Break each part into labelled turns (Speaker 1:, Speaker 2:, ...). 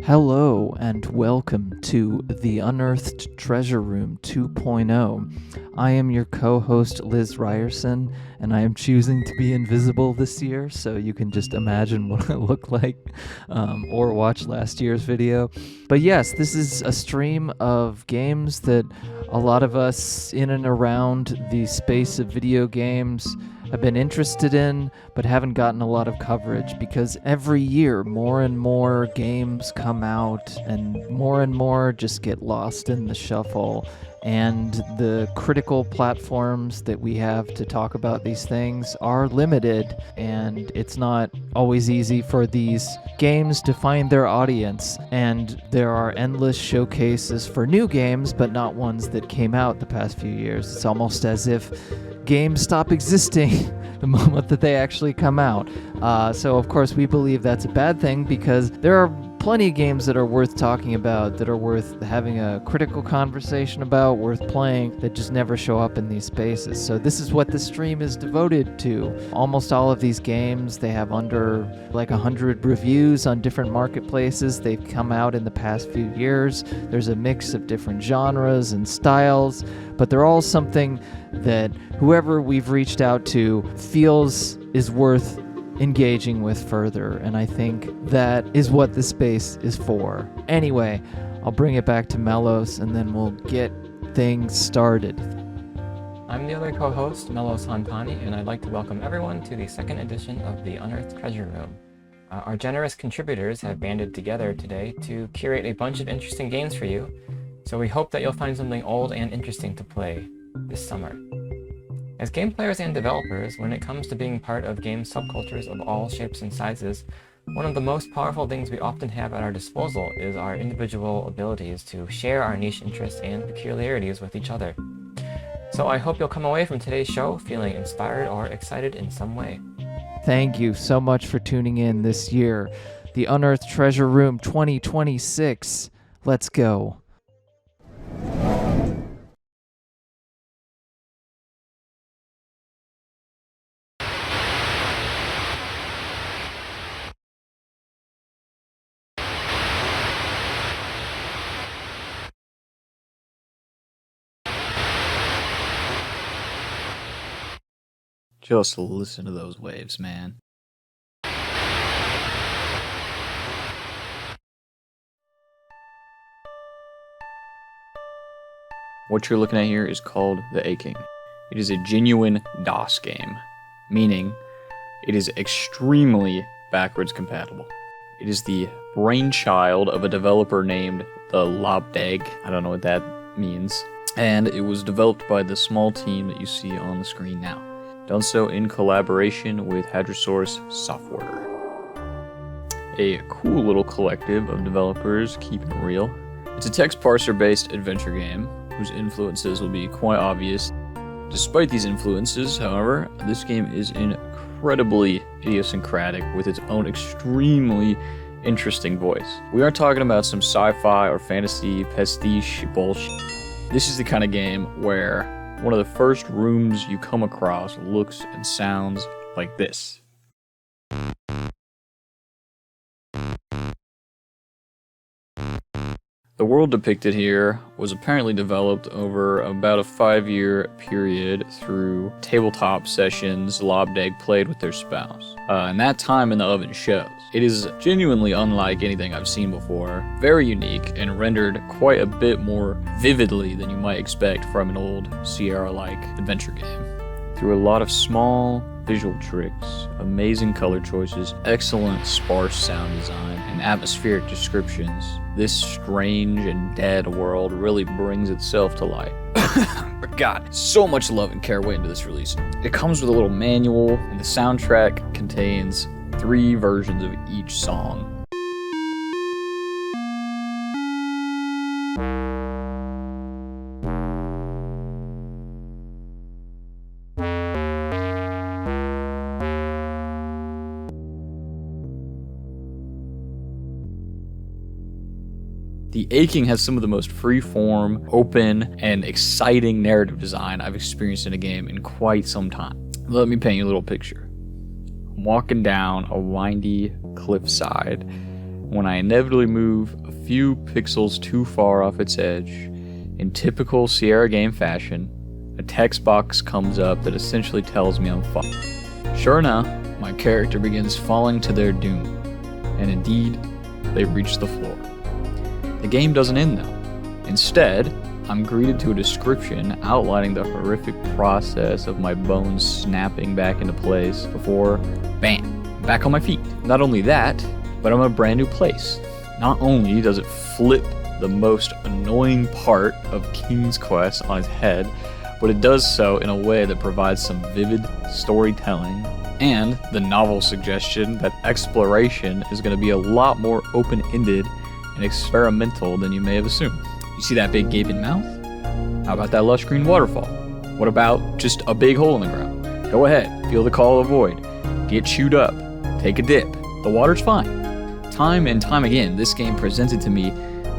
Speaker 1: Hello and welcome to the Unearthed Treasure Room 2.0. I am your co-host Liz Ryerson, and I am choosing to be invisible this year, so you can just imagine what I look like, or watch last year's video. But yes, this is a stream of games that a lot of us in and around the space of video games have been interested in, but haven't gotten a lot of coverage because every year more and more games come out and more just get lost in the shuffle. And the critical platforms that we have to talk about these things are limited, and it's not always easy for these games to find their audience. And there are endless showcases for new games, but not ones that came out the past few years. It's almost as if games stop existing the moment that they actually come out. So of course we believe that's a bad thing, because there are plenty of games that are worth talking about, that are worth having a critical conversation about, worth playing, that just never show up in these spaces. So this is what the stream is devoted to. Almost all of these games, they have under like 100 reviews on different marketplaces. They've come out in the past few years. There's a mix of different genres and styles, but they're all something that whoever we've reached out to feels is worth engaging with further, and I think that is what this space is for. Anyway, I'll bring it back to Melos, and then we'll get things started.
Speaker 2: I'm the other co-host, Melos Han-Tani, and I'd like to welcome everyone to the second edition of the Unearthed Treasure Room. Our generous contributors have banded together today to curate a bunch of interesting games for you, so we hope that you'll find something old and interesting to play this summer. As game players and developers, when it comes to being part of game subcultures of all shapes and sizes, one of the most powerful things we often have at our disposal is our individual abilities to share our niche interests and peculiarities with each other. So I hope you'll come away from today's show feeling inspired or excited in some way.
Speaker 1: Thank you so much for tuning in this year. The Unearthed Treasure Room 2026. Let's go.
Speaker 3: Just listen to those waves, man. What you're looking at here is called The Aching. It is a genuine DOS game, meaning it is extremely backwards compatible. It is the brainchild of a developer named the Lobdag. I don't know what that means. And it was developed by the small team that you see on the screen now. Done so in collaboration with Hadrosaurus Software. A cool little collective of developers keeping it real. It's a text parser-based adventure game whose influences will be quite obvious. Despite these influences, however, this game is incredibly idiosyncratic with its own extremely interesting voice. We aren't talking about some sci-fi or fantasy pastiche bullshit. This is the kind of game where one of the first rooms you come across looks and sounds like this. The world depicted here was apparently developed over about a 5-year period through tabletop sessions Lobdag played with their spouse. And that time in the oven shows. It is genuinely unlike anything I've seen before, very unique, and rendered quite a bit more vividly than you might expect from an old Sierra-like adventure game. Through a lot of small visual tricks, amazing color choices, excellent sparse sound design, and atmospheric descriptions, this strange and dead world really brings itself to light. God, so much love and care went into this release. It comes with a little manual, and the soundtrack contains 3 versions of each song. The Aching has some of the most free-form, open, and exciting narrative design I've experienced in a game in quite some time. Let me paint you a little picture. I'm walking down a windy cliffside, when I inevitably move a few pixels too far off its edge. In typical Sierra game fashion, a text box comes up that essentially tells me I'm fucked. Sure enough, my character begins falling to their doom, and indeed, they reach the floor. The game doesn't end though. Instead, I'm greeted to a description outlining the horrific process of my bones snapping back into place before, bam, back on my feet. Not only that, but I'm in a brand new place. Not only does it flip the most annoying part of King's Quest on its head, but it does so in a way that provides some vivid storytelling and the novel suggestion that exploration is going to be a lot more open-ended and experimental than you may have assumed. You see that big gaping mouth? How about that lush green waterfall? What about just a big hole in the ground? Go ahead, feel the call of the void. Get chewed up, take a dip. The water's fine. Time and time again, this game presented to me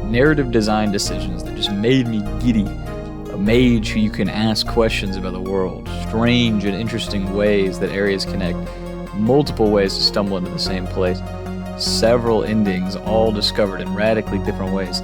Speaker 3: narrative design decisions that just made me giddy. A mage who you can ask questions about the world, strange and interesting ways that areas connect, multiple ways to stumble into the same place, several endings all discovered in radically different ways,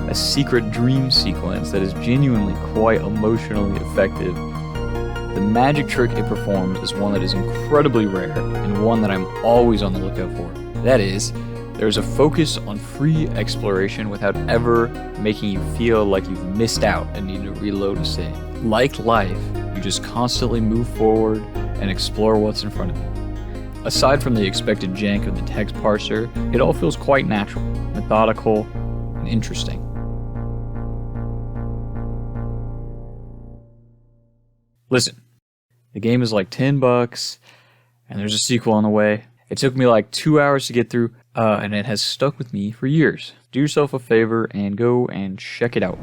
Speaker 3: a secret dream sequence that is genuinely quite emotionally effective. The magic trick it performs is one that is incredibly rare and one that I'm always on the lookout for. That is, there's a focus on free exploration without ever making you feel like you've missed out and need to reload a save. Like life, you just constantly move forward and explore what's in front of you. Aside from the expected jank of the text parser, it all feels quite natural, methodical, and interesting. Listen, the game is like $10, and there's a sequel on the way. It took me like 2 hours to get through, and it has stuck with me for years. Do yourself a favor and go and check it out.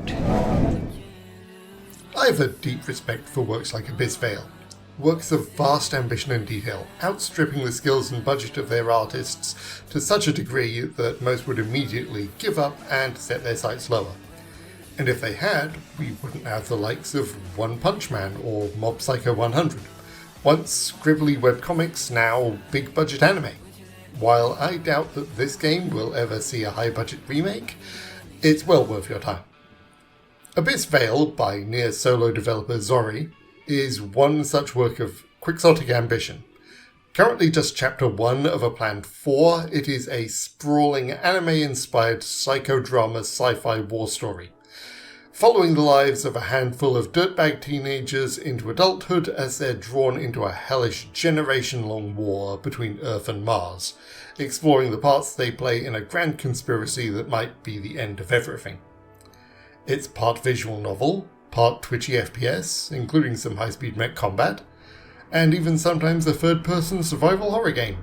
Speaker 4: I have a deep respect for works like Abyss Veil. Works of vast ambition and detail, outstripping the skills and budget of their artists to such a degree that most would immediately give up and set their sights lower. And if they had, we wouldn't have the likes of One Punch Man or Mob Psycho 100. Once scribbly webcomics, now big budget anime. While I doubt that this game will ever see a high budget remake, it's well worth your time. Abyss Veil, by near solo developer Zori, is one such work of quixotic ambition. Currently just chapter 1 of a planned 4, it is a sprawling anime-inspired psychodrama sci-fi war story, following the lives of a handful of dirtbag teenagers into adulthood as they're drawn into a hellish generation-long war between Earth and Mars, exploring the parts they play in a grand conspiracy that might be the end of everything. It's part visual novel, part twitchy FPS, including some high-speed mech combat, and even sometimes a third-person survival horror game.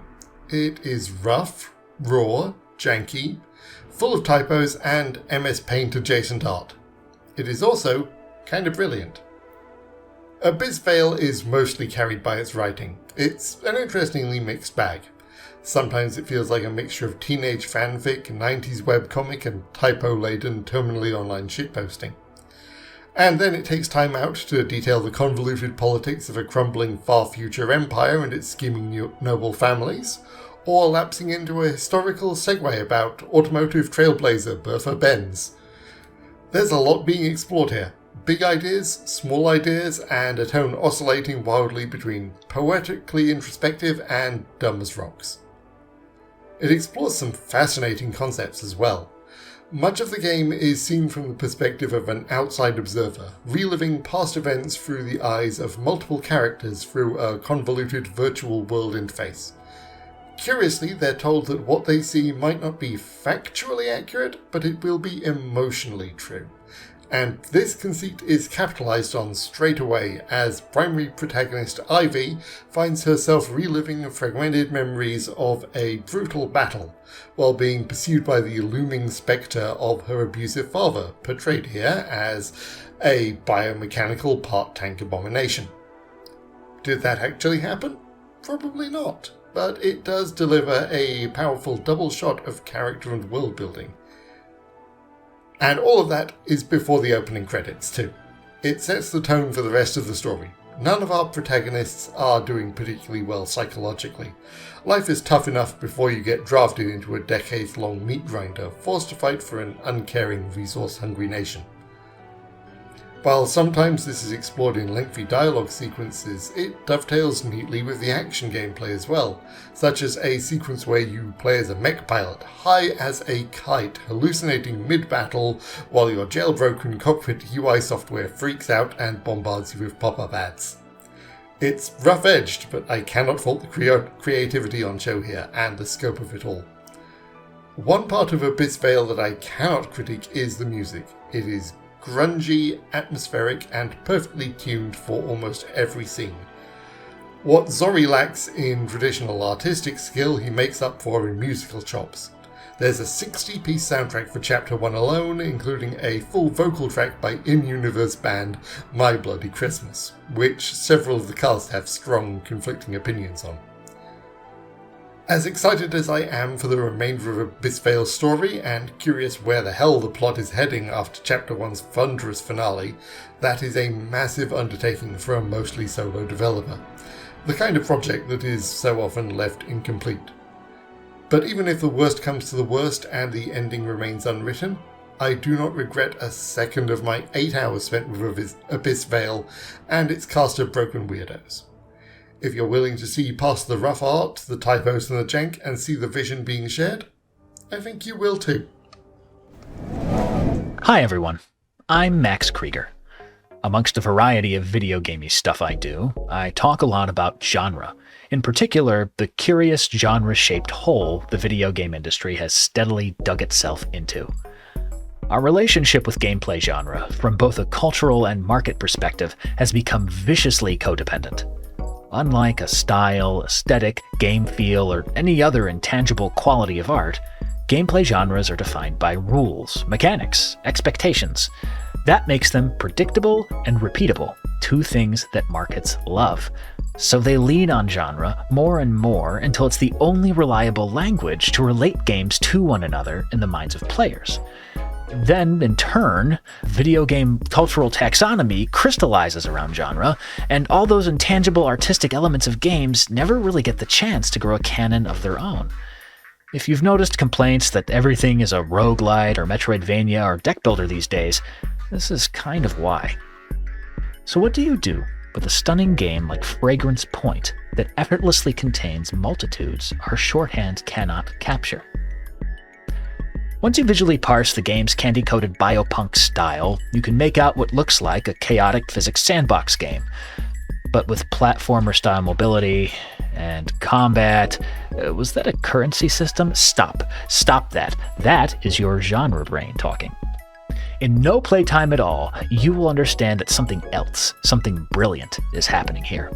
Speaker 4: It is rough, raw, janky, full of typos and MS Paint adjacent art. It is also kind of brilliant. Abyss Veil is mostly carried by its writing. It's an interestingly mixed bag. Sometimes it feels like a mixture of teenage fanfic, 90s webcomic, and typo-laden terminally online shitposting. And then it takes time out to detail the convoluted politics of a crumbling far-future empire and its scheming noble families, or lapsing into a historical segue about automotive trailblazer Bertha Benz. There's a lot being explored here. Big ideas, small ideas, and a tone oscillating wildly between poetically introspective and dumb as rocks. It explores some fascinating concepts as well. Much of the game is seen from the perspective of an outside observer, reliving past events through the eyes of multiple characters through a convoluted virtual world interface. Curiously, they're told that what they see might not be factually accurate, but it will be emotionally true. And this conceit is capitalized on straight away as primary protagonist Ivy finds herself reliving fragmented memories of a brutal battle, while being pursued by the looming spectre of her abusive father, portrayed here as a biomechanical part-tank abomination. Did that actually happen? Probably not, but it does deliver a powerful double shot of character and world building. And all of that is before the opening credits too. It sets the tone for the rest of the story. none of our protagonists are doing particularly well psychologically. Life is tough enough before you get drafted into a decades-long meat grinder, forced to fight for an uncaring, resource-hungry nation. While sometimes this is explored in lengthy dialogue sequences, it dovetails neatly with the action gameplay as well, such as a sequence where you play as a mech pilot, high as a kite, hallucinating mid-battle while your jailbroken cockpit UI software freaks out and bombards you with pop-up ads. It's rough-edged, but I cannot fault the creativity on show here, and the scope of it all. One part of Abyss Vale that I cannot critique is the music. It is grungy, atmospheric, and perfectly tuned for almost every scene. What Zori lacks in traditional artistic skill, he makes up for in musical chops. There's a 60-piece soundtrack for Chapter 1 alone, including a full vocal track by in-universe band My Bloody Christmas, which several of the cast have strong, conflicting opinions on. As excited as I am for the remainder of Abyss Vale's story, and curious where the hell the plot is heading after Chapter 1's thunderous finale, that is a massive undertaking for a mostly solo developer. The kind of project that is so often left incomplete. But even if the worst comes to the worst and the ending remains unwritten, I do not regret a second of my 8 hours spent with Abyss Vale and its cast of broken weirdos. If you're willing to see past the rough art, the typos and the jank, and see the vision being shared, I think you will too.
Speaker 5: Hi everyone, I'm Max Krieger. Amongst a variety of video gamey stuff I do, I talk a lot about genre. In particular, the curious genre-shaped hole the video game industry has steadily dug itself into. Our relationship with gameplay genre, from both a cultural and market perspective, has become viciously codependent. Unlike a style, aesthetic, game feel, or any other intangible quality of art, gameplay genres are defined by rules, mechanics, expectations. That makes them predictable and repeatable, two things that markets love. So they lean on genre more and more until it's the only reliable language to relate games to one another in the minds of players. Then, in turn, video game cultural taxonomy crystallizes around genre, and all those intangible artistic elements of games never really get the chance to grow a canon of their own. If you've noticed complaints that everything is a roguelite or Metroidvania or deck builder these days, this is kind of why. So what do you do with a stunning game like Fragrance Point that effortlessly contains multitudes our shorthand cannot capture? Once you visually parse the game's candy-coated biopunk style, you can make out what looks like a chaotic physics sandbox game. But with platformer-style mobility and combat, was that a currency system? Stop that. That is your genre brain talking. In no playtime at all, you will understand that something else, something brilliant, is happening here.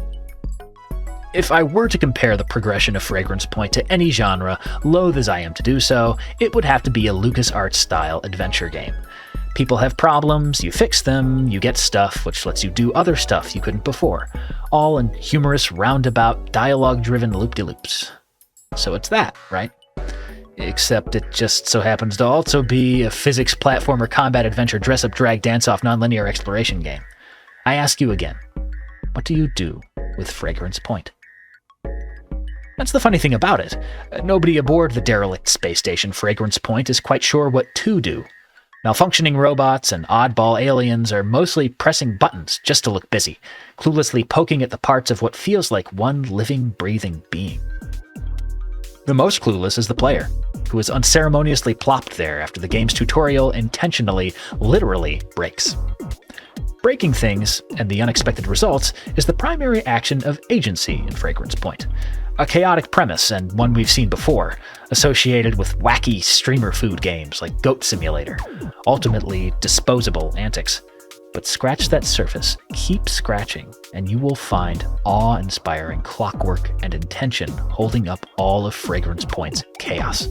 Speaker 5: If I were to compare the progression of Fragrance Point to any genre, loath as I am to do so, it would have to be a LucasArts-style adventure game. People have problems, you fix them, you get stuff, which lets you do other stuff you couldn't before, all in humorous, roundabout, dialogue-driven loop-de-loops. So it's that, right? Except it just so happens to also be a physics platformer combat adventure dress-up drag dance-off non-linear exploration game. I ask you again, what do you do with Fragrance Point? That's the funny thing about it. Nobody aboard the derelict space station Fragrance Point is quite sure what to do. Malfunctioning robots and oddball aliens are mostly pressing buttons just to look busy, cluelessly poking at the parts of what feels like one living, breathing being. The most clueless is the player, who is unceremoniously plopped there after the game's tutorial intentionally, literally breaks. Breaking things, and the unexpected results, is the primary action of agency in Fragrance Point. A chaotic premise, and one we've seen before, associated with wacky streamer food games like Goat Simulator, ultimately disposable antics. But scratch that surface, keep scratching, and you will find awe-inspiring clockwork and intention holding up all of Fragrance Point's chaos.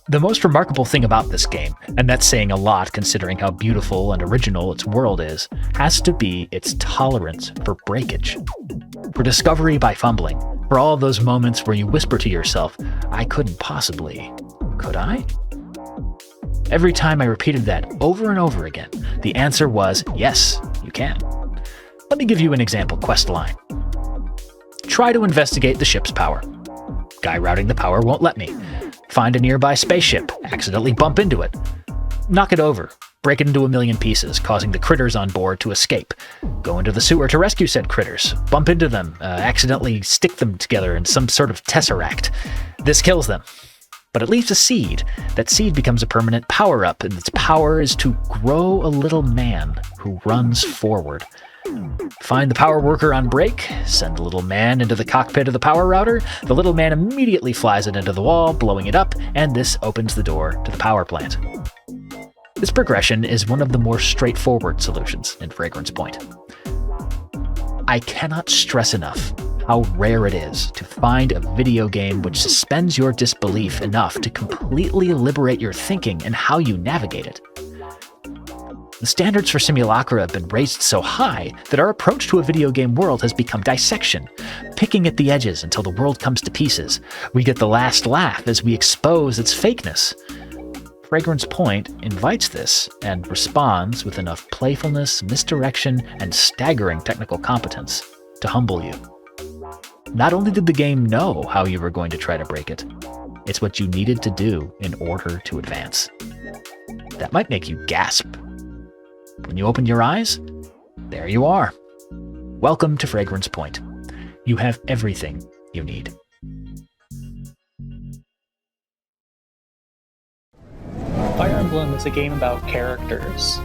Speaker 5: The most remarkable thing about this game, and that's saying a lot considering how beautiful and original its world is, has to be its tolerance for breakage. For discovery by fumbling, for all those moments where you whisper to yourself, I couldn't possibly, could I? Every time I repeated that over and over again, the answer was, yes, you can. Let me give you an example quest line. Try to investigate the ship's power. Guy routing the power won't let me. Find a nearby spaceship, accidentally bump into it. Knock it over, break it into a million pieces, causing the critters on board to escape. Go into the sewer to rescue said critters, bump into them, accidentally stick them together in some sort of tesseract. This kills them. But it leaves a seed. That seed becomes a permanent power-up, and its power is to grow a little man who runs forward. Find the power worker on break, send the little man into the cockpit of the power router, the little man immediately flies it into the wall, blowing it up, and this opens the door to the power plant. This progression is one of the more straightforward solutions in Fragrance Point. I cannot stress enough how rare it is to find a video game which suspends your disbelief enough to completely liberate your thinking and how you navigate it. The standards for simulacra have been raised so high that our approach to a video game world has become dissection, picking at the edges until the world comes to pieces. We get the last laugh as we expose its fakeness. Fragrance Point invites this and responds with enough playfulness, misdirection, and staggering technical competence to humble you. Not only did the game know how you were going to try to break it, it's what you needed to do in order to advance. That might make you gasp. When you open your eyes, there you are. Welcome to Fragrance Point. You have everything you need.
Speaker 6: Fire Emblem is a game about characters.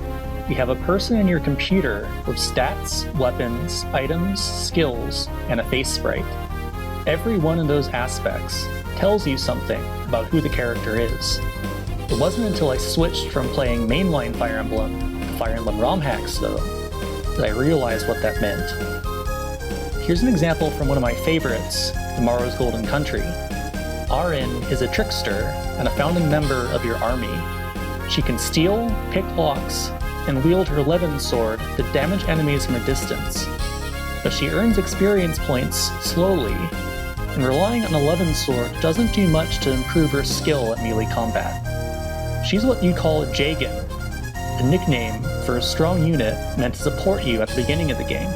Speaker 6: You have a person in your computer with stats, weapons, items, skills, and a face sprite. Every one of those aspects tells you something about who the character is. It wasn't until I switched from playing mainline Fire Emblem to Fire Emblem ROM hacks, though, that I realized what that meant. Here's an example from one of my favorites, Tomorrow's Golden Country. Arin is a trickster and a founding member of your army. She can steal, pick locks, and wield her Levin sword to damage enemies from a distance. But she earns experience points slowly, and relying on a Levin sword doesn't do much to improve her skill at melee combat. She's what you call a Jagan, a nickname for a strong unit meant to support you at the beginning of the game.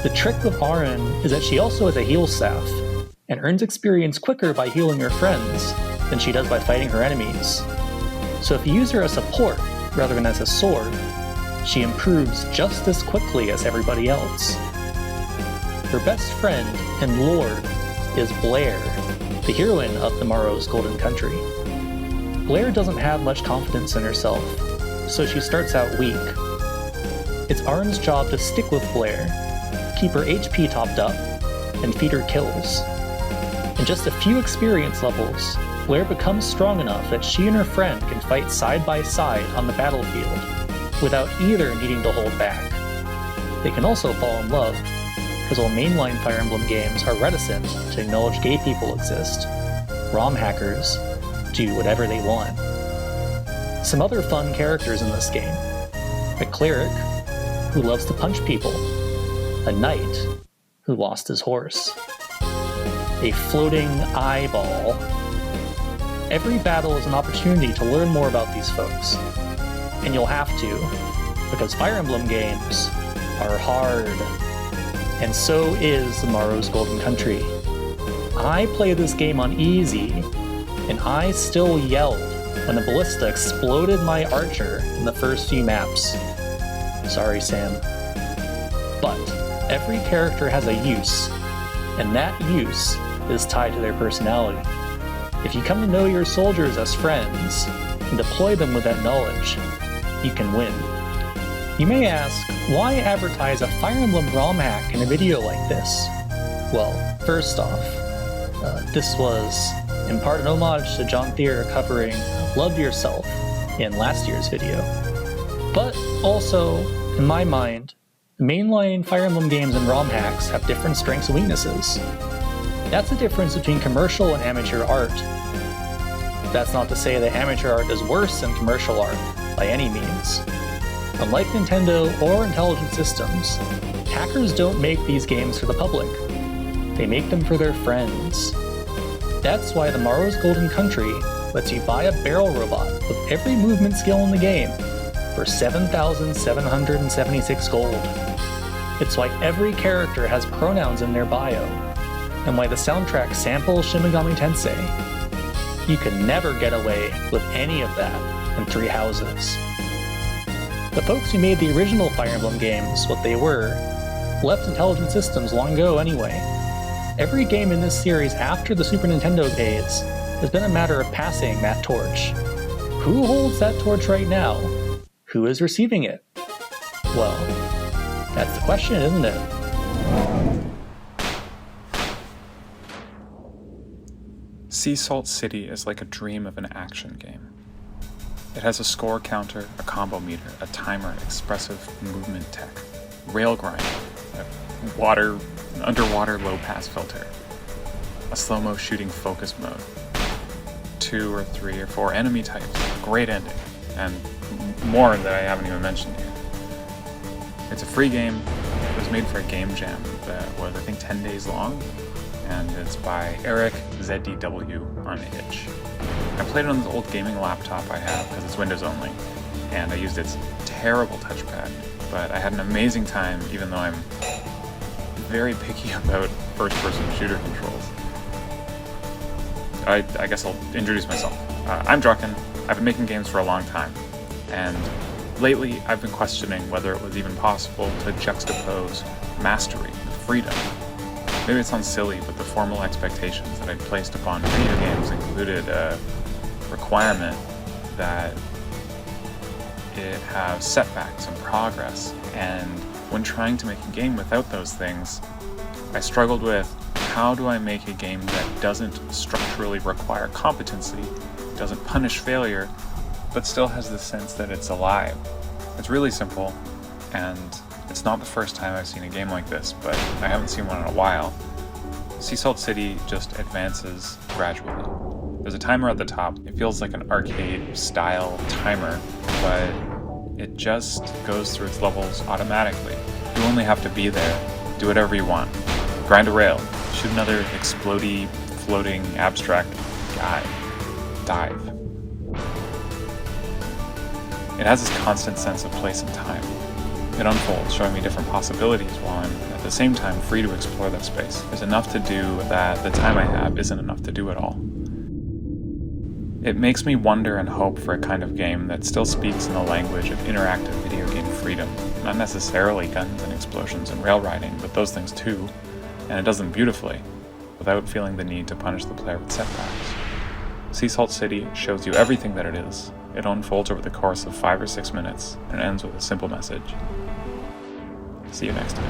Speaker 6: The trick with Arin is that she also has a heal staff, and earns experience quicker by healing her friends than she does by fighting her enemies. So if you use her as support rather than as a sword, she improves just as quickly as everybody else. Her best friend and lord is Blair, the heroine of Tomorrow's Golden Country. Blair doesn't have much confidence in herself, so she starts out weak. It's Arin's job to stick with Blair, keep her HP topped up, and feed her kills. In just a few experience levels, Blair becomes strong enough that she and her friend can fight side by side on the battlefield, without either needing to hold back. They can also fall in love, because while mainline Fire Emblem games are reticent to acknowledge gay people exist, ROM hackers do whatever they want. Some other fun characters in this game: a cleric who loves to punch people, a knight who lost his horse, a floating eyeball. Every battle is an opportunity to learn more about these folks, and you'll have to, because Fire Emblem games are hard, and so is Tomorrow's Golden Country. I play this game on easy, and I still yelled when the ballista exploded my archer in the first few maps. Sorry, Sam. But every character has a use, and that use is tied to their personality. If you come to know your soldiers as friends and deploy them with that knowledge, you can win. You may ask, why advertise a Fire Emblem ROM hack in a video like this? Well, first off, this was in part an homage to John Thier covering Love Yourself in last year's video. But also, in my mind, the mainline Fire Emblem games and ROM hacks have different strengths and weaknesses. That's the difference between commercial and amateur art. That's not to say that amateur art is worse than commercial art, by any means. Unlike Nintendo or Intelligent Systems, hackers don't make these games for the public. They make them for their friends. That's why Tomorrow's Golden Country lets you buy a barrel robot with every movement skill in the game for 7,776 gold. It's why every character has pronouns in their bio, and why the soundtrack samples Shin Megami Tensei. You can never get away with any of that in Three Houses. The folks who made the original Fire Emblem games what they were left Intelligent Systems long ago anyway. Every game in this series after the Super Nintendo days has been a matter of passing that torch. Who holds that torch right now? Who is receiving it? Well, that's the question, isn't it?
Speaker 7: Sea Salt City is like a dream of an action game. It has a score counter, a combo meter, a timer, expressive movement tech, rail grind, an underwater low-pass filter, a slow-mo shooting focus mode, 2 or 3 or 4 enemy types, great ending, and more that I haven't even mentioned here. It's a free game. It was made for a game jam that was, I think, 10 days long, and it's by Eric ZDW on itch. I played it on this old gaming laptop I have because it's Windows only, and I used its terrible touchpad, but I had an amazing time even though I'm very picky about first-person shooter controls. I guess I'll introduce myself. I'm Drucken. I've been making games for a long time, and lately I've been questioning whether it was even possible to juxtapose mastery with freedom. Maybe it sounds silly, but the formal expectations that I placed upon video games included a requirement that it have setbacks and progress, and when trying to make a game without those things, I struggled with how do I make a game that doesn't structurally require competency, doesn't punish failure, but still has the sense that it's alive. It's really simple, and it's not the first time I've seen a game like this, but I haven't seen one in a while. Sea Salt City just advances gradually. There's a timer at the top. It feels like an arcade-style timer, but it just goes through its levels automatically. You only have to be there, do whatever you want. Grind a rail, shoot another explodey, floating, abstract guy, dive. It has this constant sense of place and time. It unfolds, showing me different possibilities while I'm at the same time free to explore that space. There's enough to do that the time I have isn't enough to do it all. It makes me wonder and hope for a kind of game that still speaks in the language of interactive video game freedom. Not necessarily guns and explosions and rail riding, but those things too. And it does them beautifully, without feeling the need to punish the player with setbacks. Sea Salt City shows you everything that it is. It unfolds over the course of 5 or 6 minutes, and ends with a simple message. See you next time.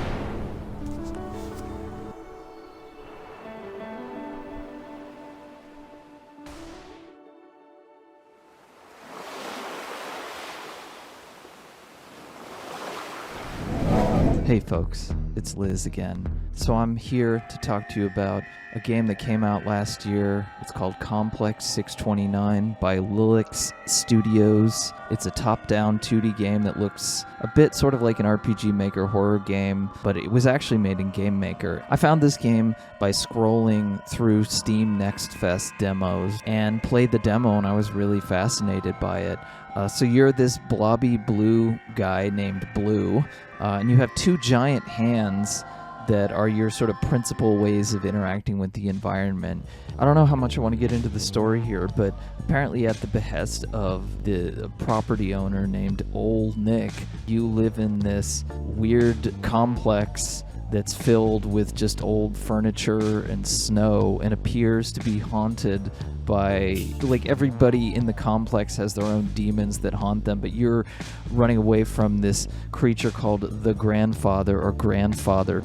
Speaker 1: Hey folks, it's Liz again. So I'm here to talk to you about a game that came out last year. It's called Complex 629 by Lilix Studios. It's a top-down 2D game that looks a bit sort of like an RPG Maker horror game, but it was actually made in Game Maker. I found this game by scrolling through Steam Next Fest demos and played the demo, and I was really fascinated by it. So you're this blobby blue guy named Blue, and you have 2 giant hands that are your sort of principal ways of interacting with the environment. I don't know how much I want to get into the story here, but apparently at the behest of the property owner named Old Nick, you live in this weird complex that's filled with just old furniture and snow and appears to be haunted by, like, everybody in the complex has their own demons that haunt them, but you're running away from this creature called the Grandfather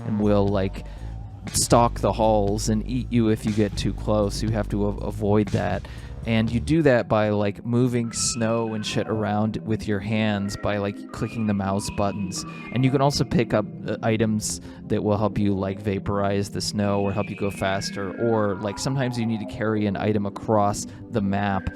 Speaker 1: and will, like, stalk the halls and eat you if you get too close. You have to avoid that. And you do that by, like, moving snow and shit around with your hands by, like, clicking the mouse buttons. And you can also pick up items that will help you, like, vaporize the snow or help you go faster. Or, like, sometimes you need to carry an item across the map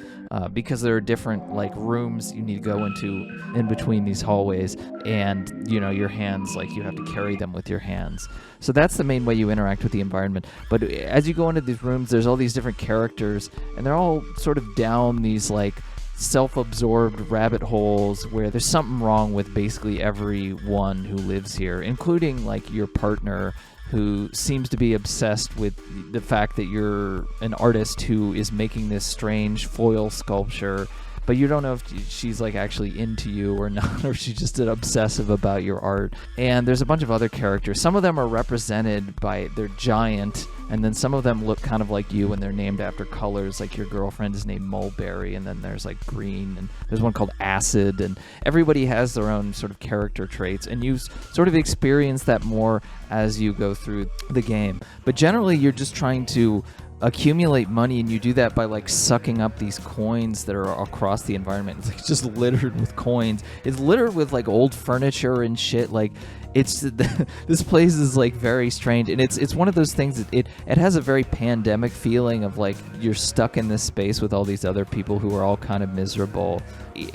Speaker 1: because there are different, like, rooms you need to go into in between these hallways. And, you know, your hands, like, you have to carry them with your hands. So that's the main way you interact with the environment. But as you go into these rooms, there's all these different characters, and they're all sort of down these, like, self-absorbed rabbit holes where there's something wrong with basically everyone who lives here, including like your partner, who seems to be obsessed with the fact that you're an artist who is making this strange foil sculpture, but you don't know if she's like actually into you or not, or she's just obsessive about your art. And there's a bunch of other characters. Some of them are represented by, they're giant, and then some of them look kind of like you and they're named after colors. Like your girlfriend is named Mulberry, and then there's like green, and there's one called Acid, and everybody has their own sort of character traits, and you sort of experience that more as you go through the game. But generally you're just trying to accumulate money, and you do that by like sucking up these coins that are across the environment. It's like just littered with coins. It's littered with like old furniture and shit. Like it's this place is like very strange, and it's one of those things that it has a very pandemic feeling of like you're stuck in this space with all these other people who are all kind of miserable.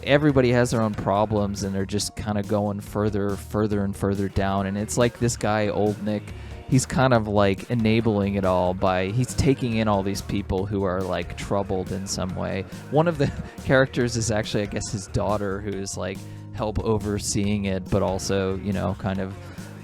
Speaker 1: Everybody has their own problems, and they're just kind of going further and further down. And it's like this guy, Old Nick, he's kind of like enabling it all by he's taking in all these people who are like troubled in some way. One of the characters is actually, I guess, his daughter, who is like help overseeing it, but also, you know, kind of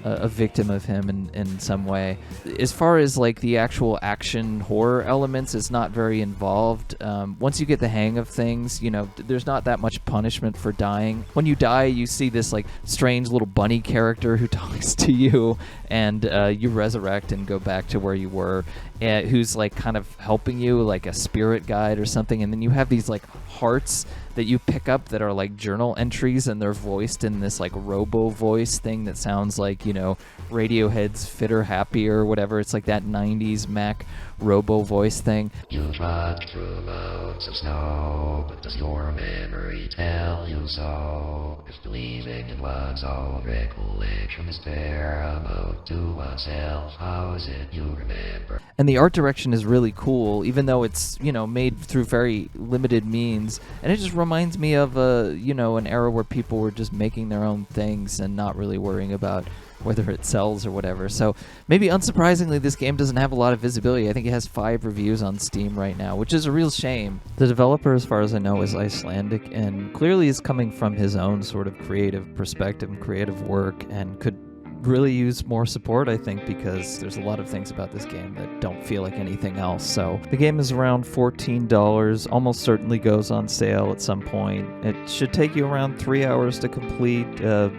Speaker 1: a victim of him in some way. As far as like the actual action horror elements, it's not very involved. Once you get the hang of things, you know, there's not that much punishment for dying. When you die, you see this like strange little bunny character who talks to you, and you resurrect and go back to where you were, who's like kind of helping you, like a spirit guide or something. And then you have these like hearts that you pick up that are like journal entries, and they're voiced in this like robo voice thing that sounds like, you know, Radiohead's Fitter Happy or whatever. It's like that 90s Mac robo voice thing.
Speaker 8: You trod through mountains of snow, but does your memory tell you so? If believing in one's own recollection is paramount to oneself, how is it you remember?
Speaker 1: And the art direction is really cool, even though it's, you know, made through very limited means. And it just reminds me of you know, an era where people were just making their own things and not really worrying about whether it sells or whatever. So maybe unsurprisingly, this game doesn't have a lot of visibility. I think it has 5 reviews on Steam right now, which is a real shame. The developer, as far as I know, is Icelandic, and clearly is coming from his own sort of creative perspective and creative work, and could really use more support, I think, because there's a lot of things about this game that don't feel like anything else. So the game is around $14, almost certainly goes on sale at some point. It should take you around 3 hours to complete,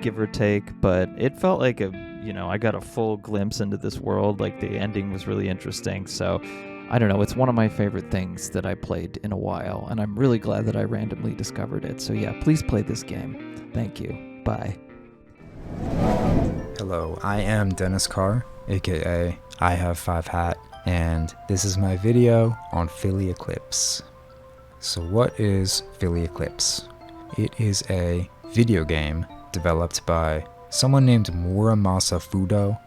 Speaker 1: give or take, but it felt like I got a full glimpse into this world. Like the ending was really interesting. So I don't know, it's one of my favorite things that I played in a while, and I'm really glad that I randomly discovered it. So yeah, please play this game. Thank you. Bye.
Speaker 9: Hello, I am Dennis Carr, aka I Have 5 Hat, and this is my video on Philly Eclipse. So what is Philly Eclipse? It is a video game developed by someone named Muramasa Fudo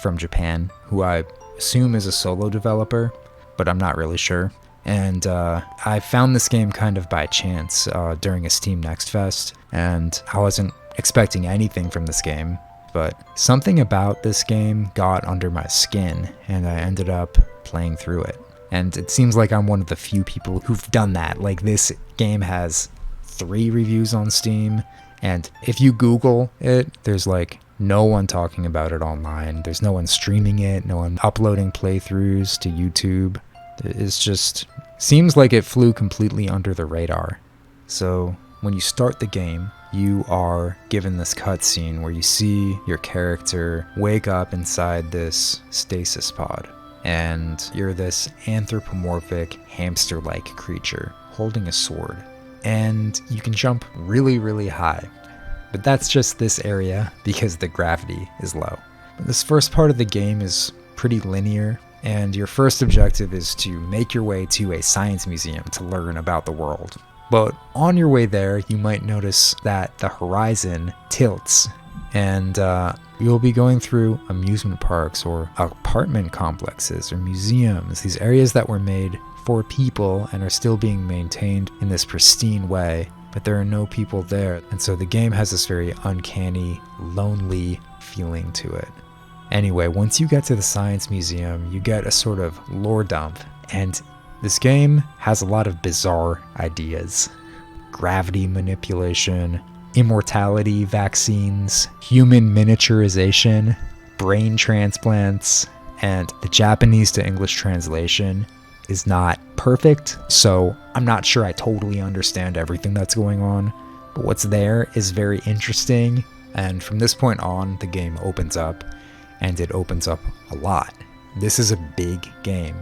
Speaker 9: from Japan, who I assume is a solo developer, but I'm not really sure. And I found this game kind of by chance during a Steam Next Fest, and I wasn't expecting anything from this game, but something about this game got under my skin, and I ended up playing through it. And it seems like I'm one of the few people who've done that. Like, this game has 3 reviews on Steam, and if you Google it, there's like no one talking about it online. There's no one streaming it, no one uploading playthroughs to YouTube. It's just seems like it flew completely under the radar. So when you start the game, you are given this cutscene where you see your character wake up inside this stasis pod, and you're this anthropomorphic hamster-like creature holding a sword, and you can jump really, really high. But that's just this area because the gravity is low. But this first part of the game is pretty linear, and your first objective is to make your way to a science museum to learn about the world. But on your way there, you might notice that the horizon tilts, and you'll be going through amusement parks or apartment complexes or museums, these areas that were made for people and are still being maintained in this pristine way, but there are no people there. And so the game has this very uncanny, lonely feeling to it. Anyway, once you get to the science museum, you get a sort of lore dump, and this game has a lot of bizarre ideas. gravity manipulation, immortality vaccines, human miniaturization, brain transplants, and the Japanese to English translation is not perfect, so I'm not sure I totally understand everything that's going on, but what's there is very interesting, and from this point on, the game opens up, and it opens up a lot. This is a big game.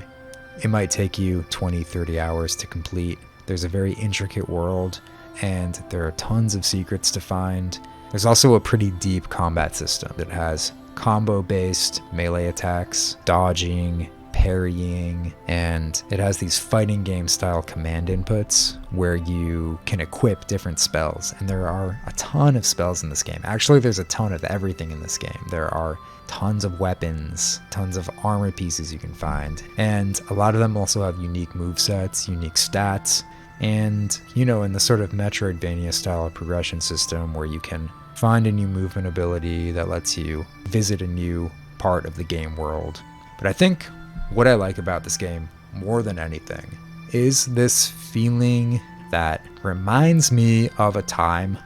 Speaker 9: It might take you 20-30 hours to complete. There's a very intricate world, and there are tons of secrets to find. There's also a pretty deep combat system that has combo-based melee attacks, dodging, parrying, and it has these fighting game style command inputs where you can equip different spells, and there are a ton of spells in this game. Actually, there's a ton of everything in this game. There are tons of weapons, tons of armor pieces you can find, and a lot of them also have unique movesets, unique stats, and in the sort of Metroidvania style of progression system where you can find a new movement ability that lets you visit a new part of the game world. But I think what I like about this game more than anything is this feeling that reminds me of a time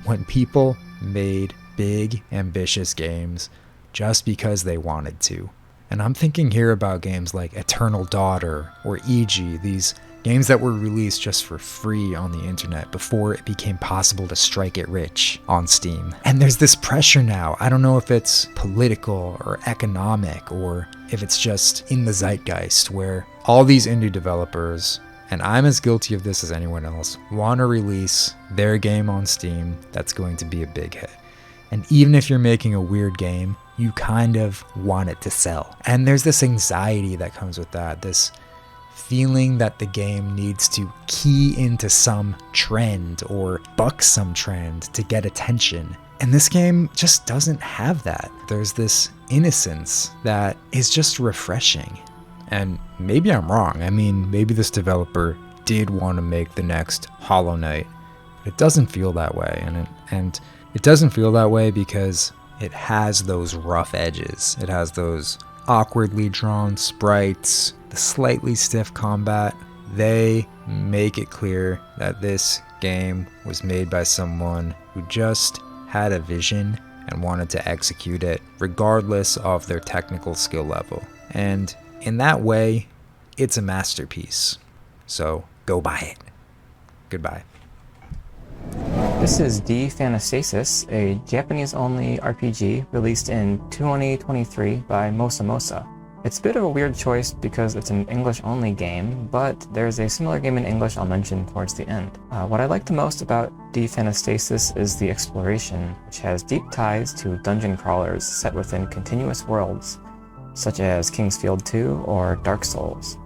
Speaker 9: when people made big, ambitious games just because they wanted to. And I'm thinking here about games like Eternal Daughter or E.G., these games that were released just for free on the internet before it became possible to strike it rich on Steam. And there's this pressure now. I don't know if it's political or economic or if it's just in the zeitgeist where all these indie developers, and I'm as guilty of this as anyone else, want to release their game on Steam that's going to be a big hit. And even if you're making a weird game, you kind of want it to sell. And there's this anxiety that comes with that, this feeling that the game needs to key into some trend or buck some trend to get attention. And this game just doesn't have that. There's this innocence that is just refreshing. And maybe I'm wrong. I mean, maybe this developer did want to make the next Hollow Knight, but it doesn't feel that way. And it doesn't feel that way because it has those rough edges. It has those awkwardly drawn sprites, the slightly stiff combat. They make it clear that this game was made by someone who just had a vision and wanted to execute it regardless of their technical skill level. And in that way, it's a masterpiece. So go buy it. Goodbye.
Speaker 2: This is Defanastasis, a Japanese-only RPG released in 2023 by Mosa. It's a bit of a weird choice because it's an English-only game, but there's a similar game in English I'll mention towards the end. What I like the most about Defanastasis is the exploration, which has deep ties to dungeon crawlers set within continuous worlds, such as Kingsfield 2 or Dark Souls.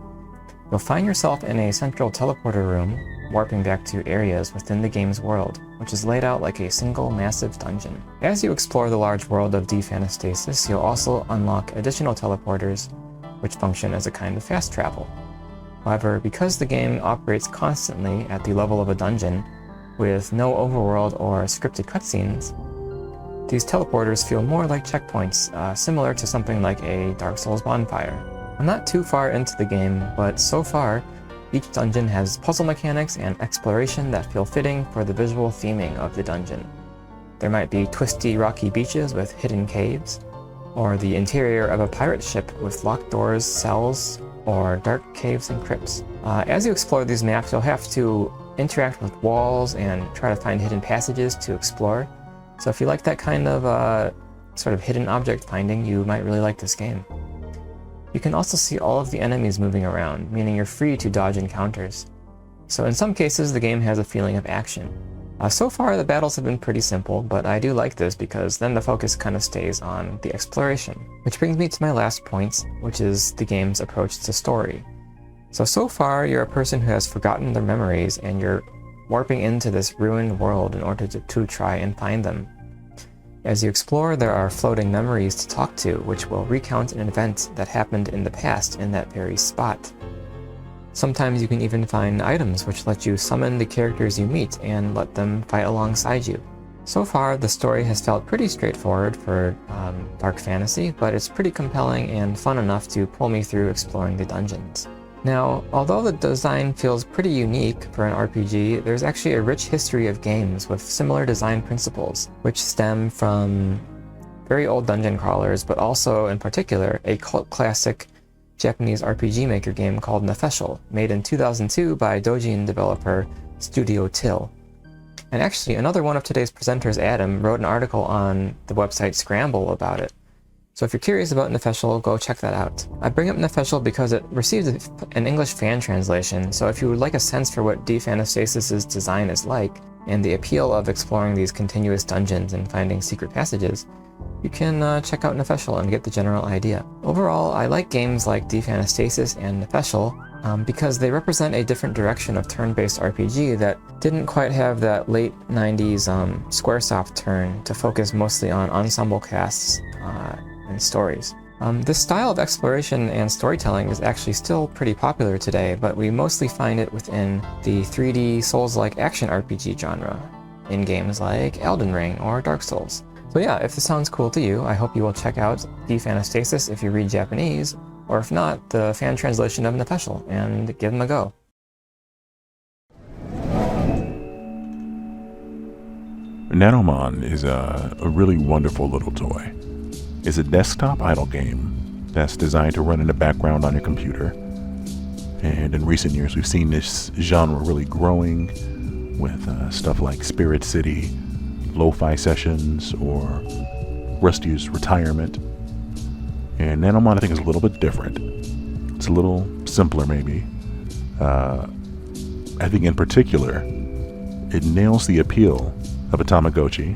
Speaker 2: You'll find yourself in a central teleporter room, warping back to areas within the game's world, which is laid out like a single massive dungeon. As you explore the large world of Defanastasis, you'll also unlock additional teleporters, which function as a kind of fast travel. However, because the game operates constantly at the level of a dungeon, with no overworld or scripted cutscenes, these teleporters feel more like checkpoints, similar to something like a Dark Souls bonfire. I'm not too far into the game, but so far, each dungeon has puzzle mechanics and exploration that feel fitting for the visual theming of the dungeon. There might be twisty, rocky beaches with hidden caves, or the interior of a pirate ship with locked doors, cells, or dark caves and crypts. As you explore these maps, you'll have to interact with walls and try to find hidden passages to explore. So if you like that kind of sort of hidden object finding, you might really like this game. You can also see all of the enemies moving around, meaning you're free to dodge encounters. So in some cases, the game has a feeling of action. So far, the battles have been pretty simple, but I do like this because then the focus kind of stays on the exploration. Which brings me to my last point, which is the game's approach to story. So far, you're a person who has forgotten their memories and you're warping into this ruined world in order to try and find them. As you explore, there are floating memories to talk to, which will recount an event that happened in the past in that very spot. Sometimes you can even find items which let you summon the characters you meet and let them fight alongside you. So far, the story has felt pretty straightforward for dark fantasy, but it's pretty compelling and fun enough to pull me through exploring the dungeons. Now, although the design feels pretty unique for an RPG, there's actually a rich history of games with similar design principles, which stem from very old dungeon crawlers, but also, in particular, a cult classic Japanese RPG Maker game called Nefeshel, made in 2002 by Dojin developer Studio Till. And actually, another one of today's presenters, Adam, wrote an article on the website Scramble about it. So if you're curious about Nefeshel, go check that out. I bring up Nefeshel because it received an English fan translation, so if you would like a sense for what Defanastasis' design is like, and the appeal of exploring these continuous dungeons and finding secret passages, you can check out Nefeshel and get the general idea. Overall, I like games like Defanastasis and Nefeshel because they represent a different direction of turn-based RPG that didn't quite have that late 90s Squaresoft turn to focus mostly on ensemble casts and stories. This style of exploration and storytelling is actually still pretty popular today, but we mostly find it within the 3D Souls-like action RPG genre, in games like Elden Ring or Dark Souls. So yeah, if this sounds cool to you, I hope you will check out Defanastasis if you read Japanese, or if not, the fan translation of Nefeshel, and give them a go.
Speaker 10: Nanomon is a really wonderful little toy. It's a desktop idle game that's designed to run in the background on your computer. And in recent years, we've seen this genre really growing with stuff like Spirit City, Lo-Fi Sessions, or Rusty's Retirement. And Nanomon, I think, is a little bit different. It's a little simpler, maybe. I think in particular, it nails the appeal of a Tamagotchi,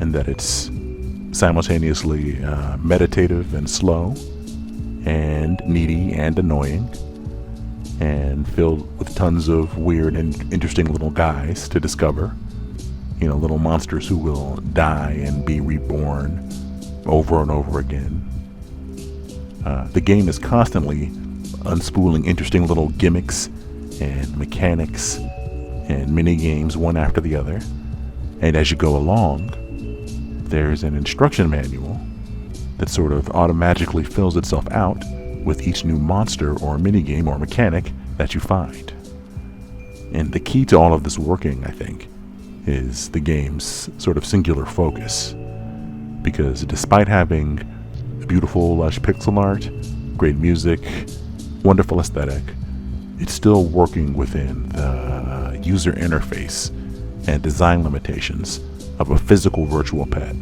Speaker 10: in that it's simultaneously meditative and slow, and needy and annoying, and filled with tons of weird and interesting little guys to discover. You know, little monsters who will die and be reborn over and over again. The game is constantly unspooling interesting little gimmicks and mechanics and mini games one after the other. And as you go along, there's an instruction manual that sort of automatically fills itself out with each new monster or minigame or mechanic that you find. And the key to all of this working, I think, is the game's sort of singular focus. Because despite having beautiful, lush pixel art, great music, wonderful aesthetic, it's still working within the user interface and design limitations of a physical virtual pet.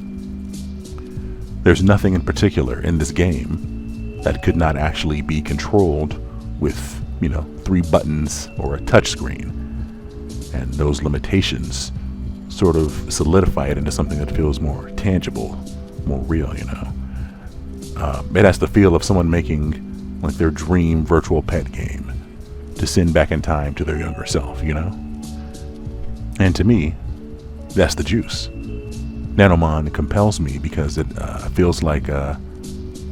Speaker 10: There's nothing in particular in this game that could not actually be controlled with, 3 buttons or a touchscreen. And those limitations sort of solidify it into something that feels more tangible, more real, It has the feel of someone making like their dream virtual pet game to send back in time to their younger self, And to me, that's the juice. Nanomon compels me because it feels like a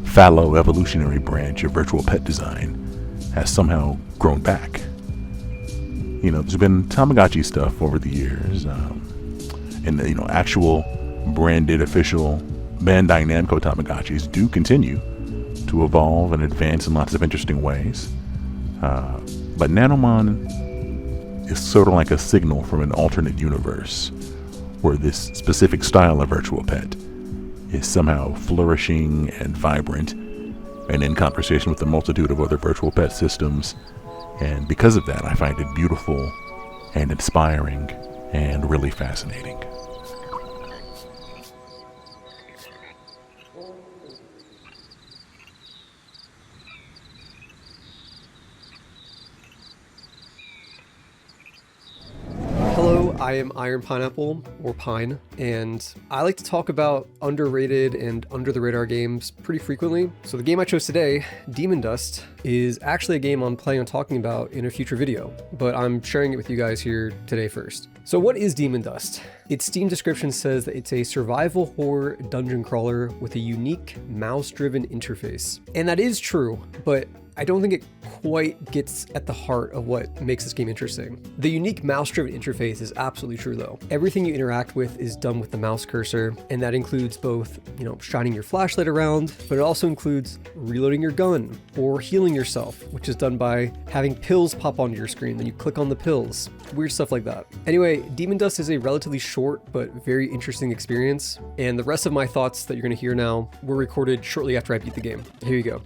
Speaker 10: fallow evolutionary branch of virtual pet design has somehow grown back. There's been Tamagotchi stuff over the years, and actual branded official Bandai Namco Tamagotchis do continue to evolve and advance in lots of interesting ways. But Nanomon is sort of like a signal from an alternate universe where this specific style of virtual pet is somehow flourishing and vibrant and in conversation with a multitude of other virtual pet systems. And because of that, I find it beautiful and inspiring and really fascinating.
Speaker 11: Hello, I am Iron Pineapple, or Pine, and I like to talk about underrated and under-the-radar games pretty frequently. So the game I chose today, Demon Dust, is actually a game I'm planning on talking about in a future video, but I'm sharing it with you guys here today first. So what is Demon Dust? Its Steam description says that it's a survival horror dungeon crawler with a unique mouse-driven interface. And that is true, but I don't think it quite gets at the heart of what makes this game interesting. The unique mouse-driven interface is absolutely true though. Everything you interact with is done with the mouse cursor, and that includes both, shining your flashlight around, but it also includes reloading your gun or healing yourself, which is done by having pills pop onto your screen, then you click on the pills. Weird stuff like that. Anyway, Demon Dust is a relatively short but very interesting experience, and the rest of my thoughts that you're going to hear now were recorded shortly after I beat the game. Here you go.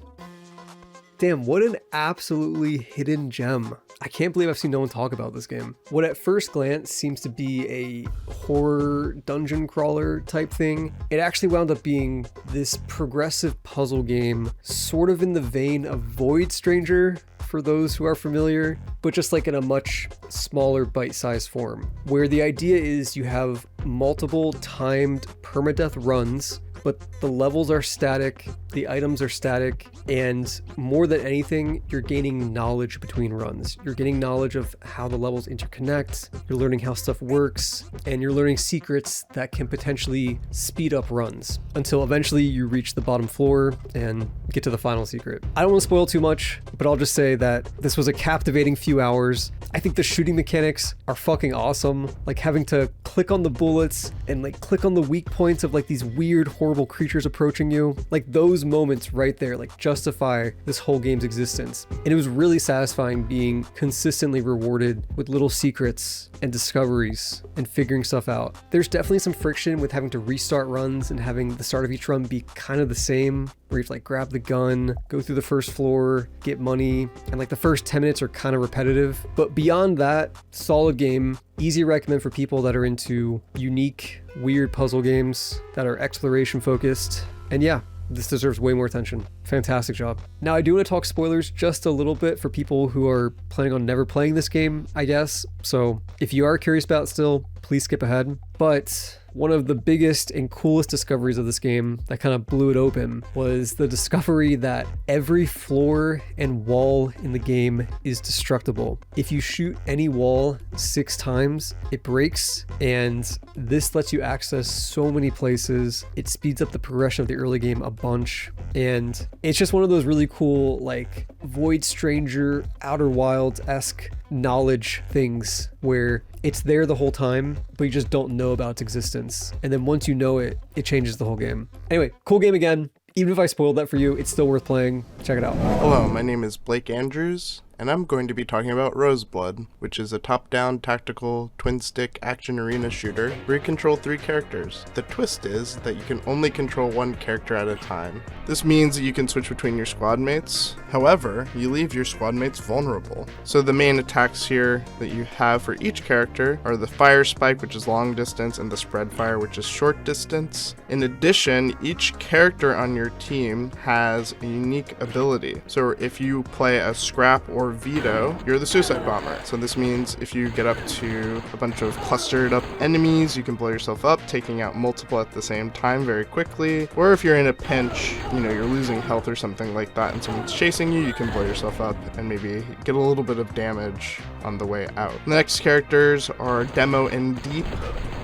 Speaker 11: Damn, what an absolutely hidden gem. I can't believe I've seen no one talk about this game. What at first glance seems to be a horror dungeon crawler type thing, it actually wound up being this progressive puzzle game, sort of in the vein of Void Stranger, for those who are familiar, but just like in a much smaller bite-sized form, where the idea is you have multiple timed permadeath runs, but the levels are static, the items are static, and more than anything, you're gaining knowledge between runs. You're getting knowledge of how the levels interconnect, you're learning how stuff works, and you're learning secrets that can potentially speed up runs until eventually you reach the bottom floor and get to the final secret. I don't want to spoil too much, but I'll just say that this was a captivating few hours. I think the shooting mechanics are fucking awesome. Like having to click on the bullets and like click on the weak points of like these weird, horrible creatures approaching you. Like those moments right there, like justify this whole game's existence. And it was really satisfying being consistently rewarded with little secrets and discoveries and figuring stuff out. There's definitely some friction with having to restart runs and having the start of each run be kind of the same, where you have to like grab the gun, go through the first floor, get money, and like the first 10 minutes are kind of repetitive. But beyond that, solid game, easy recommend for people that are into unique, weird puzzle games that are exploration focused. And yeah, this deserves way more attention. Fantastic job. Now I do want to talk spoilers just a little bit for people who are planning on never playing this game, I guess. So if you are curious about it still, please skip ahead. But one of the biggest and coolest discoveries of this game that kind of blew it open was the discovery that every floor and wall in the game is destructible. If you shoot any wall 6 times, it breaks, and this lets you access so many places. It speeds up the progression of the early game a bunch, and it's just one of those really cool, like, Void Stranger, Outer Wilds-esque knowledge things where it's there the whole time, but you just don't know about its existence. And then once you know it, it changes the whole game. Anyway, cool game again. Even if I spoiled that for you, it's still worth playing. Check it out.
Speaker 12: Hello, my name is Blake Andrews, and I'm going to be talking about Roseblood, which is a top-down tactical twin-stick action arena shooter where you control 3 characters. The twist is that you can only control 1 character at a time. This means that you can switch between your squad mates. However, you leave your squad mates vulnerable. So the main attacks here that you have for each character are the fire spike, which is long distance, and the spread fire, which is short distance. In addition, each character on your team has a unique ability. So if you play a scrap or veto, you're the suicide bomber. So this means if you get up to a bunch of clustered up enemies, you can blow yourself up, taking out multiple at the same time very quickly. Or if you're in a pinch, you're losing health or something like that and someone's chasing you, you can blow yourself up and maybe get a little bit of damage on the way out. The next characters are Demo and Deep.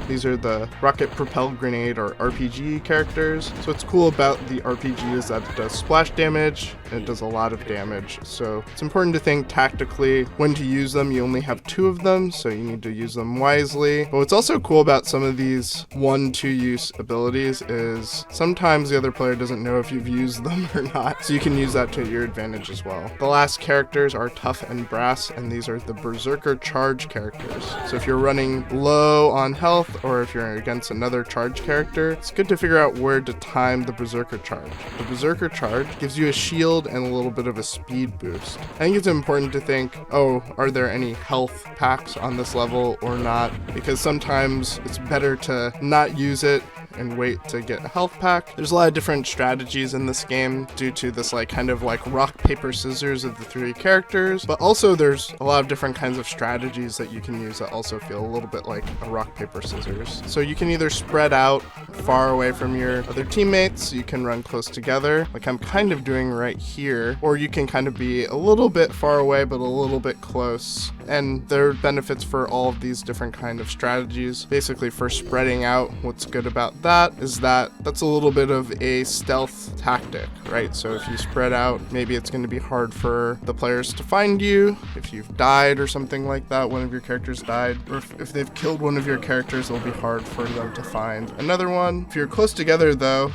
Speaker 12: These are the rocket propelled grenade or RPG characters. So what's cool about the RPG is that it does splash damage and it does a lot of damage. So it's important to think tactically when to use them. You only have 2 of them, so you need to use them wisely. But what's also cool about some of these 1-2 use abilities is sometimes the other player doesn't know if you've used them or not. So you can use that to your advantage as well. The last characters are Tough and Brass, and these are the Berserker charge characters. So if you're running low on health, or if you're against another charge character, it's good to figure out where to time the Berserker charge. The Berserker charge gives you a shield and a little bit of a speed boost. I think it's important to think, are there any health packs on this level or not? Because sometimes it's better to not use it and wait to get a health pack. There's a lot of different strategies in this game due to this kind of rock, paper, scissors of the 3 characters, but also there's a lot of different kinds of strategies that you can use that also feel a little bit like a rock, paper, scissors. So you can either spread out far away from your other teammates, you can run close together, like I'm kind of doing right here, or you can kind of be a little bit far away but a little bit close. And there are benefits for all of these different kind of strategies. Basically, for spreading out, what's good about that is that that's a little bit of a stealth tactic, right? So if you spread out, maybe it's going to be hard for the players to find you. If you've died or something like that, one of your characters died, or if they've killed one of your characters, it'll be hard for them to find another one. If you're close together, though,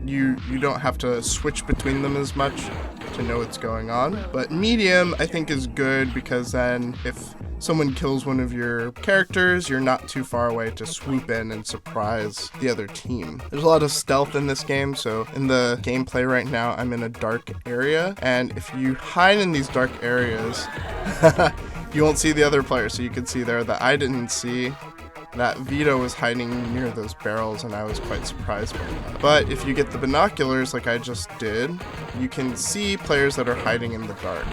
Speaker 12: you don't have to switch between them as much to know what's going on. But medium, I think, is good because then if someone kills one of your characters, you're not too far away to swoop in and surprise the other team. There's a lot of stealth in this game, so in the gameplay right now, I'm in a dark area, and if you hide in these dark areas, you won't see the other player. So you can see there that I didn't see that Vito was hiding near those barrels, and I was quite surprised by that. But if you get the binoculars like I just did, you can see players that are hiding in the dark.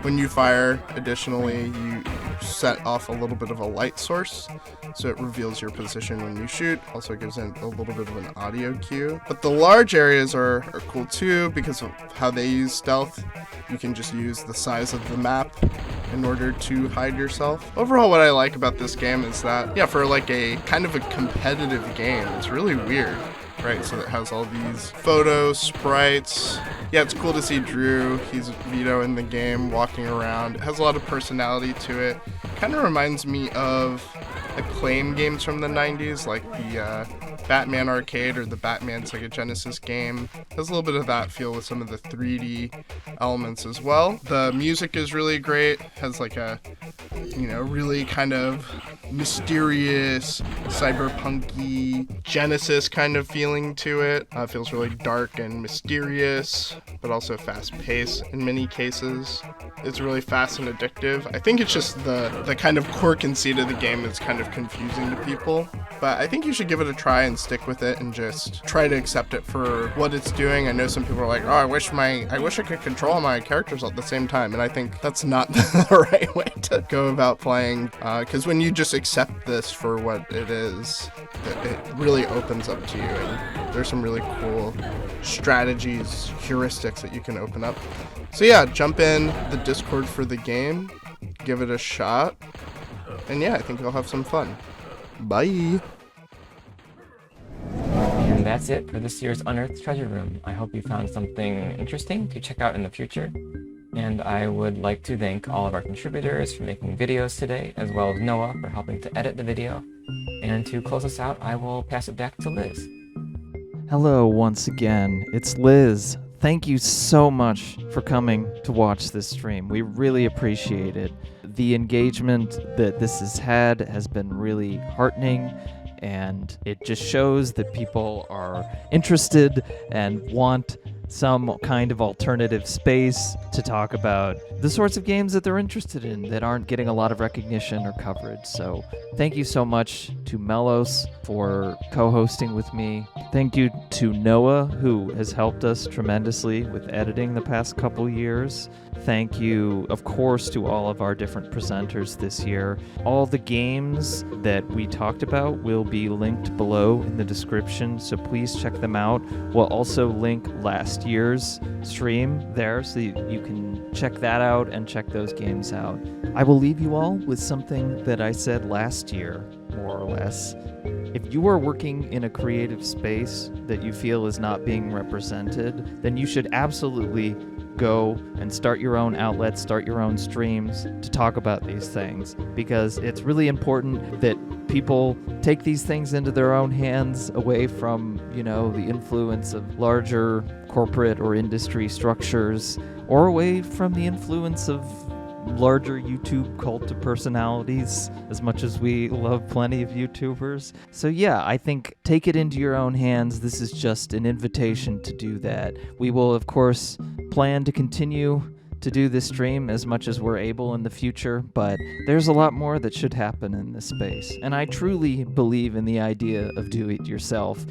Speaker 12: When you fire, additionally, you set off a little bit of a light source, so it reveals your position when you shoot. Also gives it a little bit of an audio cue. But the large areas are cool too because of how they use stealth. You can just use the size of the map in order to hide yourself. Overall, what I like about this game is that, yeah, for like a kind of a competitive game, it's really weird. Right, so it has all these photos, sprites. Yeah, it's cool to see Drew. He's Vito in the game, walking around. It has a lot of personality to it. Kind of reminds me of Acclaim games from the 90s, like the Batman Arcade or the Batman Sega Genesis game. It has a little bit of that feel with some of the 3D elements as well. The music is really great. It has like a, really kind of mysterious, cyberpunky Genesis kind of feeling to it. It feels really dark and mysterious, but also fast-paced in many cases. It's really fast and addictive. I think it's just the kind of core conceit of the game that's kind of confusing to people, but I think you should give it a try and stick with it and just try to accept it for what it's doing. I know some people are like, oh, I wish I could control my characters at the same time, and I think that's not the right way to go about playing, because when you just accept this for what it is, it really opens up to you, and there's some really cool strategies, heuristics that you can open up. So yeah, jump in the Discord for the game, give it a shot, and yeah, I think you'll have some fun. Bye!
Speaker 2: And that's it for this year's Unearthed Treasure Room. I hope you found something interesting to check out in the future. And I would like to thank all of our contributors for making videos today, as well as Noah for helping to edit the video. And to close us out, I will pass it back to Liz.
Speaker 1: Hello once again, it's Liz. Thank you so much for coming to watch this stream. We really appreciate it. The engagement that this has been really heartening, and it just shows that people are interested and want some kind of alternative space to talk about the sorts of games that they're interested in that aren't getting a lot of recognition or coverage. So thank you so much to Melos for co-hosting with me. Thank you to Noah, who has helped us tremendously with editing the past couple years. Thank you, of course, to all of our different presenters this year. All the games that we talked about will be linked below in the description, so please check them out. We'll also link last year's stream there, so you can check that out and check those games out. I will leave you all with something that I said last year, more or less. If you are working in a creative space that you feel is not being represented, then you should absolutely go and start your own outlets, start your own streams to talk about these things, because it's really important that people take these things into their own hands away from, the influence of larger corporate or industry structures, or away from the influence of larger YouTube cult of personalities, as much as we love plenty of YouTubers. So yeah, I think take it into your own hands. This is just an invitation to do that. We will, of course, plan to continue to do this stream as much as we're able in the future, but there's a lot more that should happen in this space. And I truly believe in the idea of do it yourself,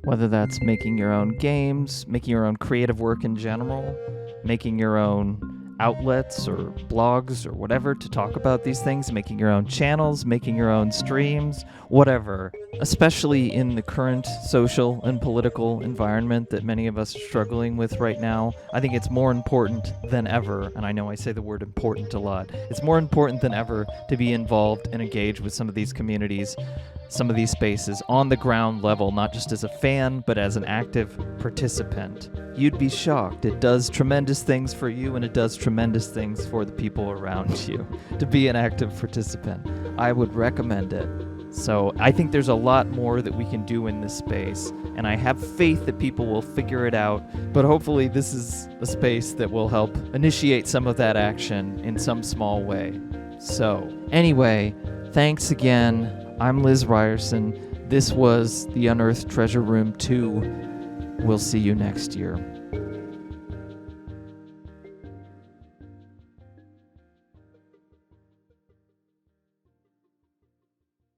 Speaker 1: whether that's making your own games, making your own creative work in general, making your own outlets or blogs or whatever to talk about these things, making your own channels, making your own streams, whatever. Especially in the current social and political environment that many of us are struggling with right now, I think it's more important than ever, and I know I say the word important a lot, it's more important than ever to be involved and engaged with some of these communities, some of these spaces on the ground level, not just as a fan, but as an active participant. You'd be shocked. It does tremendous things for you, and it does tremendous things for the people around you to be an active participant. I would recommend it. So I think there's a lot more that we can do in this space, and I have faith that people will figure it out, but hopefully this is a space that will help initiate some of that action in some small way. So anyway, thanks again. I'm Liz Ryerson. This was the Unearthed Treasure Room 2. We'll see you next year.